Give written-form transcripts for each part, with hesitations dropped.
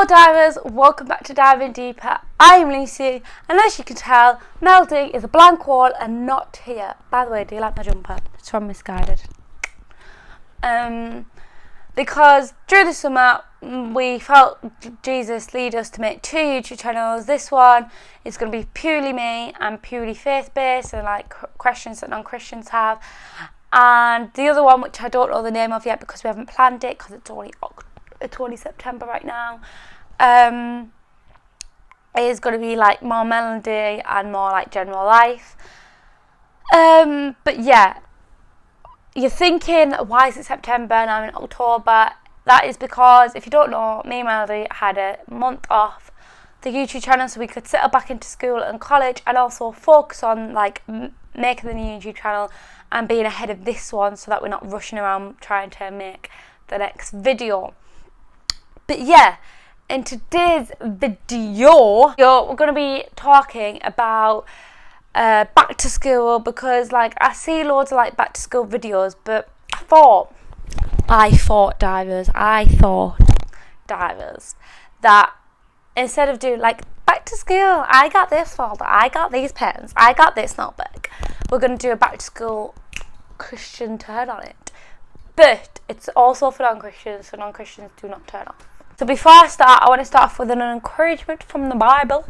Hello divers, welcome back to Diving Deeper. I am Lucy, and as you can tell, Melody is a blank wall and not here. By the way, do you like my jumper? It's from Misguided. Because during the summer, we felt Jesus lead us to make 2 YouTube channels. This one is going to be purely me and purely faith-based and like questions that non-Christians have. And the other one, which I don't know the name of yet because we haven't planned it because it's only September right now, is going to be like more melody and more like general life. But yeah, you're thinking, why is it September and I'm in October? That is because, if you don't know, me and Melody had a month off the YouTube channel so we could settle back into school and college and also focus on like making the new YouTube channel and being ahead of this one so that we're not rushing around trying to make the next video. But yeah, in today's video, we're going to be talking about back to school, because like I see loads of like back to school videos, but I thought divers that instead of doing like back to school, I got this folder, I got these pens, I got this notebook, we're going to do a back to school Christian turn on it. But it's also for non-Christians, so non-Christians do not turn off. So before I start, I want to start off with an encouragement from the Bible,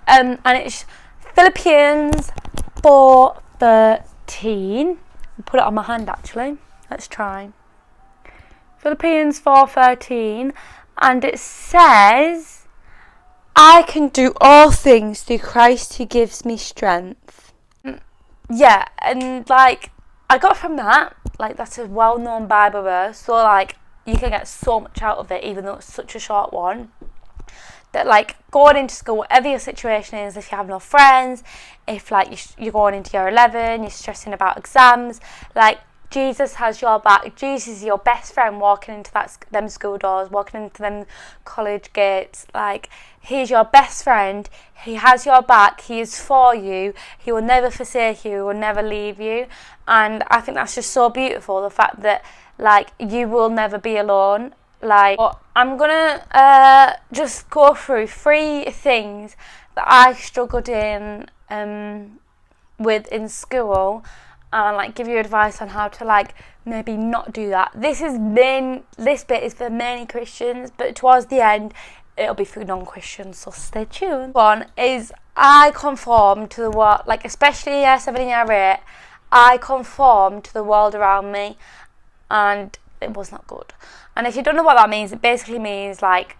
and it's Philippians 4:13. I'll put it on my hand actually. Let's try. Philippians 4:13, and it says, "I can do all things through Christ who gives me strength." Yeah, and like I got from that, like that's a well-known Bible verse, so like you can get so much out of it, even though it's such a short one. That like going into school, whatever your situation is, if you have no friends, if like you're going into year 11, you're stressing about exams, like Jesus has your back. Jesus is your best friend walking into them school doors, walking into them college gates. Like, he's your best friend. He has your back. He is for you. He will never forsake you. He will never leave you. And I think that's just so beautiful, the fact that like you will never be alone. Like, I'm gonna just go through 3 things that I struggled with in school, and like give you advice on how to like maybe not do that. This bit is for many Christians, but towards the end it'll be for non-Christians, so stay tuned. One is, I conform to the world, like especially year 7 and year 8, I conform to the world around me, and it was not good. And if you don't know what that means, it basically means like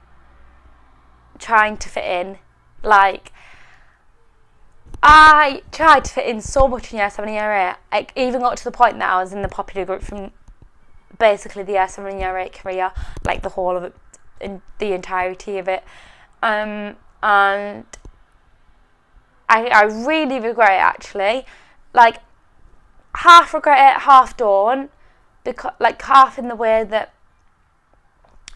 trying to fit in. Like, I tried to fit in so much in year 7 and year 8. I even got to the point that I was in the popular group from basically the year 7 and year 8 career, like the whole of it, in the entirety of it. And I really regret it actually. Like, half regret it, half don't. Because like half in the way that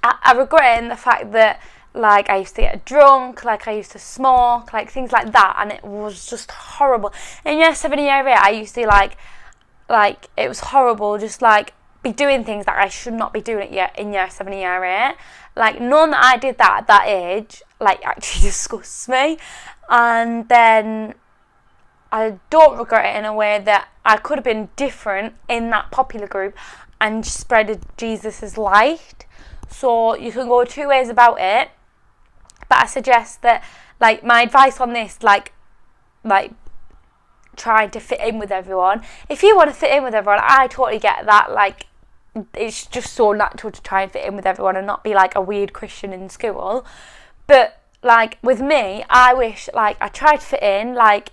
I regret it in the fact that like I used to get drunk, like I used to smoke, like things like that, and it was just horrible. In year 7 and year 8, I used to like it was horrible, just like be doing things that I should not be doing it in year 7 and year 8. Like, knowing that I did that at that age, like actually disgusts me. And then I don't regret it in a way that I could have been different in that popular group and spread Jesus' light. So you can go 2 ways about it, but I suggest that like my advice on this, like trying to fit in with everyone. If you want to fit in with everyone, I totally get that. Like, it's just so natural to try and fit in with everyone and not be like a weird Christian in school. But like with me, I wish like I tried to fit in, like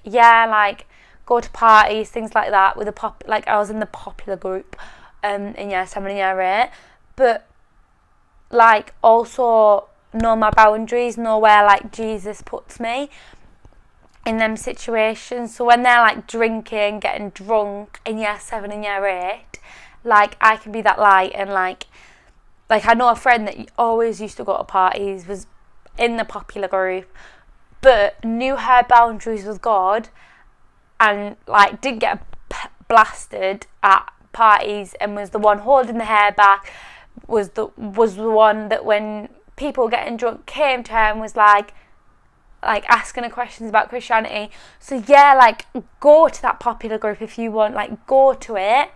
go to parties, things like that with like I was in the popular group in year 7 and year 8, but like also know my boundaries, know where like Jesus puts me in them situations. So when they're like drinking, getting drunk in year 7 and year 8, like I can be that light. And like I know a friend that always used to go to parties, was in the popular group, but knew her boundaries with God, and like didn't get blasted at parties, and was the one holding the hair back, was the one that when people getting drunk came to her and was like asking her questions about Christianity. So yeah, like, go to that popular group if you want, like, go to it.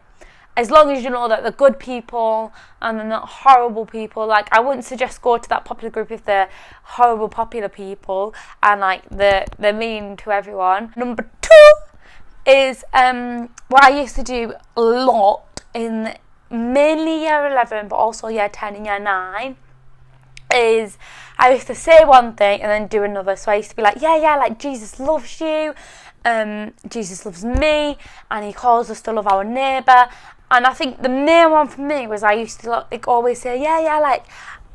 As long as you know that they're good people and they're not horrible people. Like, I wouldn't suggest go to that popular group if they're horrible popular people and, like, they're mean to everyone. Number 2 is what I used to do a lot in mainly year 11, but also year 10 and year 9, is I used to say one thing and then do another. So I used to be like, yeah, like, Jesus loves you, Jesus loves me, and he calls us to love our neighbour. And I think the main one for me was I used to like always say, yeah,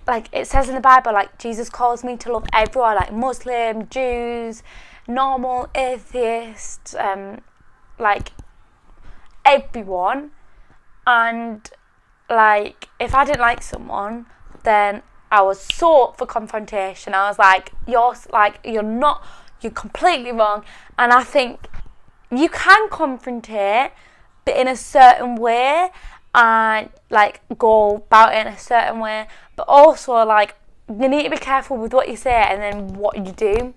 like it says in the Bible, like, Jesus calls me to love everyone, like Muslim, Jews, normal, atheists, like everyone. And like, if I didn't like someone, then I was so up for confrontation. I was like, you're completely wrong. And I think you can confrontate, but in a certain way, and like go about it in a certain way. But also, like, you need to be careful with what you say and then what you do.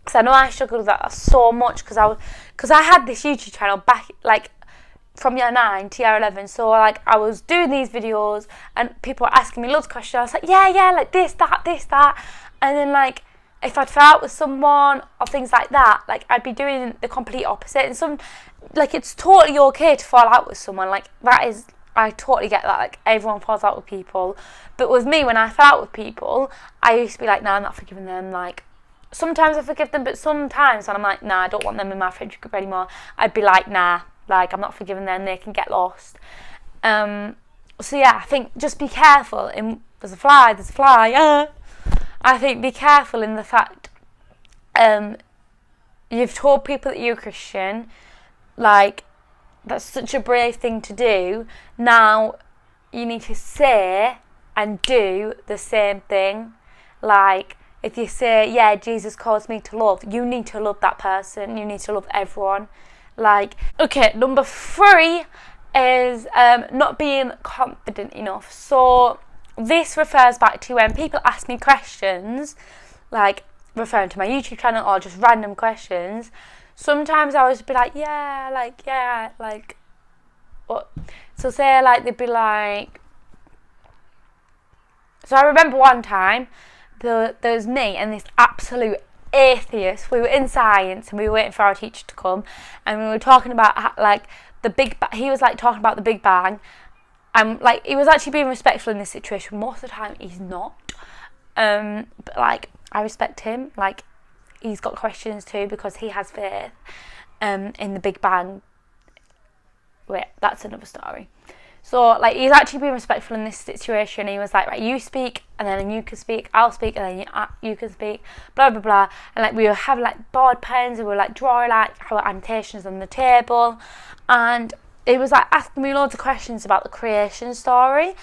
Because I know I struggled with that so much because I had this YouTube channel back, like, from year 9 to year 11. So, like, I was doing these videos and people were asking me loads of questions. I was like, yeah, like this, that. And then, like, if I'd fell out with someone or things like that, like, I'd be doing the complete opposite. And like, it's totally okay to fall out with someone. Like, I totally get that. Like, everyone falls out with people. But with me, when I fell out with people, I used to be like, nah, I'm not forgiving them. Like, sometimes I forgive them, but sometimes when I'm like, nah, I don't want them in my friendship group anymore, I'd be like, nah, like, I'm not forgiving them, they can get lost. So yeah, I think just be careful. There's a fly. I think be careful in the fact you've told people that you're a Christian. Like, that's such a brave thing to do. Now you need to say and do the same thing. Like, if you say, yeah, Jesus calls me to love, you need to love that person. You need to love everyone. Like, okay, number 3 is not being confident enough. So this refers back to when people ask me questions, like referring to my YouTube channel or just random questions. Sometimes I would be like, yeah, like what? So say, like, they'd be like, so I remember one time there was me and this absolute atheist. We were in science and we were waiting for our teacher to come, and we were talking about like the Big Bang. He was like talking about the Big Bang. Like, he was actually being respectful in this situation. Most of the time he's not, but like, I respect him. Like, he's got questions too because he has faith in the Big Bang. Wait, that's another story. So, like, he's actually being respectful in this situation. He was like, right, you speak, and then you can speak, I'll speak, and then you can speak, blah, blah, blah. And, like, we were having, like, board pens, and we were, like, drawing, like, our annotations on the table. And he was, like, asking me loads of questions about the creation story.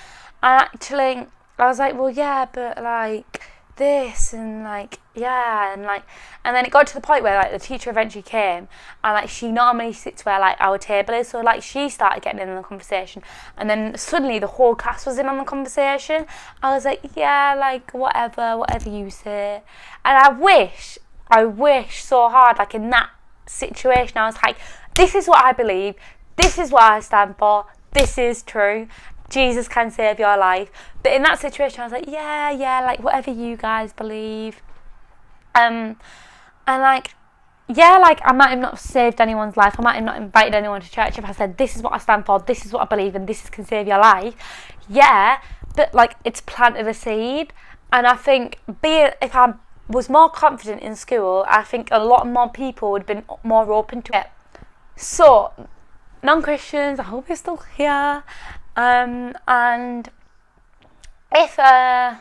And actually, I was like, well, yeah, but, like, this, and, like, yeah, and then it got to the point where, like, the teacher eventually came, and, like, she normally sits where, like, our table is, so, like, she started getting in on the conversation, and then suddenly the whole class was in on the conversation. I was like, yeah, like, whatever you say. And I wish so hard, like, in that situation, I was like, this is what I believe, this is what I stand for, this is true, Jesus can save your life. But in that situation, I was like, yeah, like, whatever you guys believe. And, like, yeah, like, I might have not saved anyone's life. I might have not invited anyone to church if I said, this is what I stand for, this is what I believe, and this can save your life. Yeah, but, like, it's planted a seed. And I think, if I was more confident in school, I think a lot more people would have been more open to it. So, non-Christians, I hope you're still here. And if like,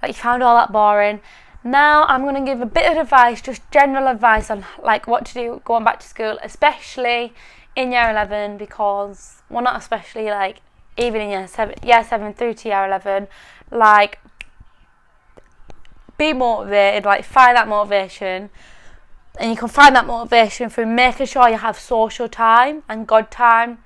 you found all that boring, now I'm going to give a bit of advice, just general advice on, like, what to do going back to school, especially in year 11, because, well, not especially, like, even in year 7 through to year 11, like, be motivated, like, find that motivation. And you can find that motivation through making sure you have social time and God time.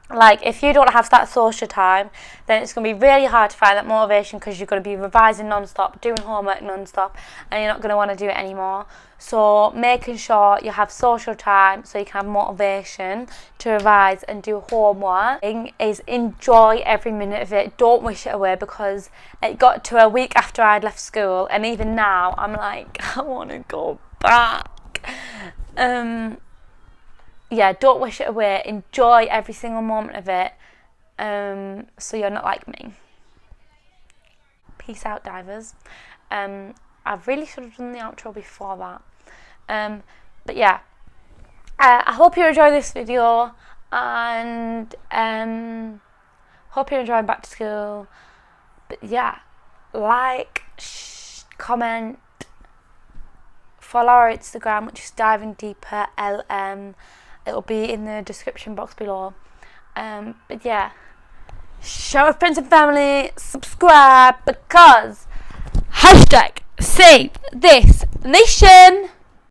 Like, if you don't have that social time, then it's going to be really hard to find that motivation, because you're going to be revising non-stop, doing homework non-stop, and you're not going to want to do it anymore. So making sure you have social time so you can have motivation to revise and do homework is enjoy every minute of it. Don't wish it away, because it got to a week after I'd left school, and even now I'm like, I want to go back. Yeah, don't wish it away. Enjoy every single moment of it, so you're not like me. Peace out, divers. I really should have done the outro before that. But yeah, I hope you enjoy this video, and hope you're enjoying back to school. But yeah, like, comment, follow our Instagram, which is diveindeeperlm. It'll be in the description box below. But yeah, share with friends and family, subscribe, because #SaveThisNation.